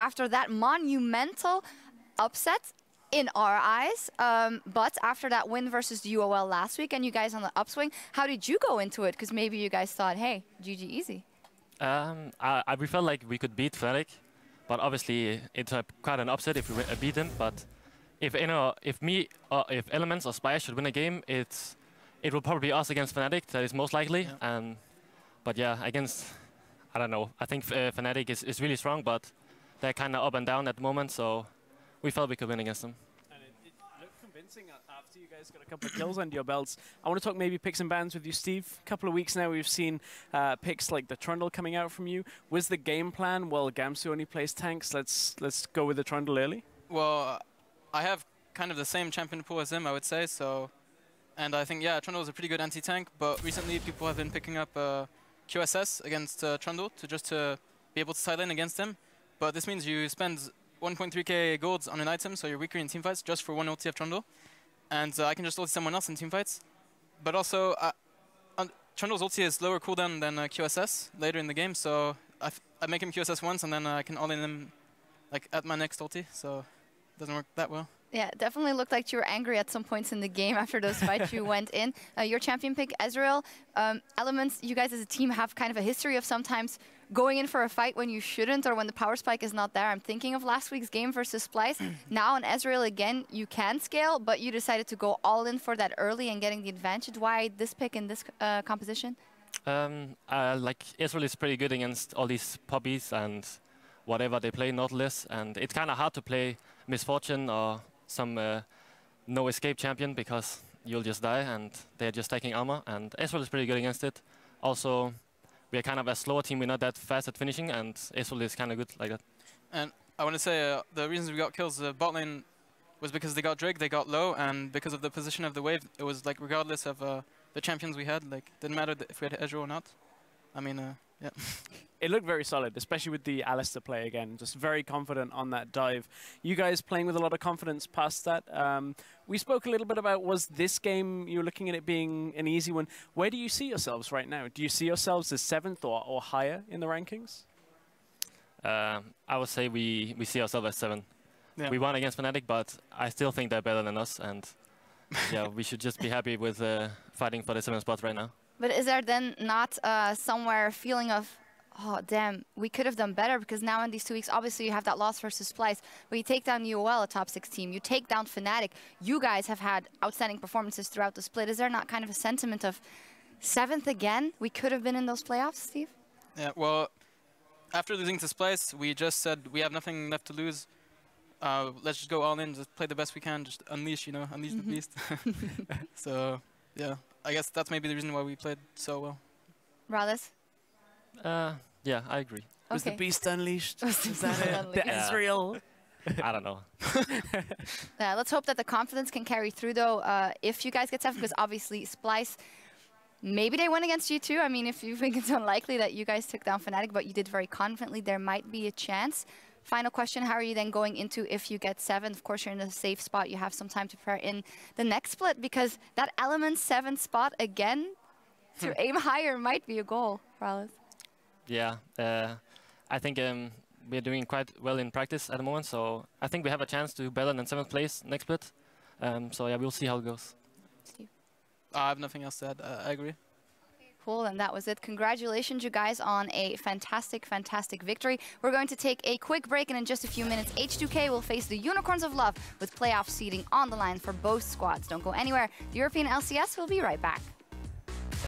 after that monumental upset in our eyes. But after that win versus the UOL last week and you guys on the upswing, how did you go into it? Because maybe you guys thought, hey, GG easy. We felt like we could beat Fnatic, but obviously it's quite an upset if we beat them. But if Elements or Spire should win a game, it will probably be us against Fnatic. That is most likely. Yeah. But yeah, against, I don't know. I think Fnatic is really strong, but they're kind of up and down at the moment. So we felt we could win against them. And it looked convincing after you guys got a couple of kills under your belts. I want to talk maybe picks and bans with you, Steve. A couple of weeks now we've seen picks like the Trundle coming out from you. Was the game plan, well, Gamsu only plays tanks, let's go with the Trundle early? Well, I have kind of the same champion pool as him, I would say. So, and I think, yeah, Trundle is a pretty good anti-tank, but recently people have been picking up QSS against Trundle to be able to side lane against him. But this means you spend 1.3k golds on an item, so you're weaker in teamfights just for one ulti of Trundle. And I can just ulti someone else in teamfights. But also, Trundle's ulti is lower cooldown than QSS later in the game, so I make him QSS once and then I can all-in him like at my next ulti, so it doesn't work that well. Yeah, it definitely looked like you were angry at some points in the game after those fights you went in. Your champion pick, Ezreal. Elements, you guys as a team have kind of a history of sometimes going in for a fight when you shouldn't or when the power spike is not there. I'm thinking of last week's game versus Splice. Now on Ezreal again, you can scale, but you decided to go all in for that early and getting the advantage. Why this pick in this composition? Like Ezreal is pretty good against all these puppies and whatever they play, Nautilus, and it's kind of hard to play Misfortune or some no escape champion because you'll just die and they're just taking armor, and Ezreal is pretty good against it. Also, we're kind of a slower team, we're not that fast at finishing, and Ezreal is kind of good like that. And I want to say the reasons we got kills, bot lane was because they got Drake, they got low, and because of the position of the wave, it was like regardless of the champions we had, like didn't matter if we had Ezreal or not. I mean, yeah. It looked very solid, especially with the Alistar play again. Just very confident on that dive. You guys playing with a lot of confidence past that. We spoke a little bit about, was this game, you were looking at it being an easy one. Where do you see yourselves right now? Do you see yourselves as 7th or higher in the rankings? I would say we see ourselves as 7. Yeah. We won against Fnatic, but I still think they're better than us. And yeah, we should just be happy with fighting for the 7th spot right now. But is there then not somewhere a feeling of, oh, damn, we could have done better? Because now in these 2 weeks, obviously you have that loss versus Splice, but you take down UOL, a top 6 team. You take down Fnatic. You guys have had outstanding performances throughout the split. Is there not kind of a sentiment of 7th again? We could have been in those playoffs, Steve? Yeah, well, after losing to Splice, we just said we have nothing left to lose. Let's just go all in, just play the best we can, just unleash, unleash the beast. So, yeah. I guess that's maybe the reason why we played so well. RalleZ? Yeah, I agree. Okay. Was the beast unleashed? Is that it? The Ezreal? I don't know. Let's hope that the confidence can carry through, though, if you guys get 7th, because obviously Splice, maybe they win against you too. I mean, if you think it's unlikely that you guys took down Fnatic, but you did very confidently, there might be a chance. Final question, how are you then going into if you get 7th? Of course, you're in a safe spot. You have some time to prepare in the next split, because that Element 7th spot again, to aim higher might be a goal, RalleZ. Yeah, I think we're doing quite well in practice at the moment, so I think we have a chance to do better than 7th place next split. So yeah, we'll see how it goes. Steve? I have nothing else to add. I agree. Cool, and that was it. Congratulations, you guys, on a fantastic, fantastic victory. We're going to take a quick break, and in just a few minutes, H2K will face the Unicorns of Love with playoff seeding on the line for both squads. Don't go anywhere. The European LCS will be right back.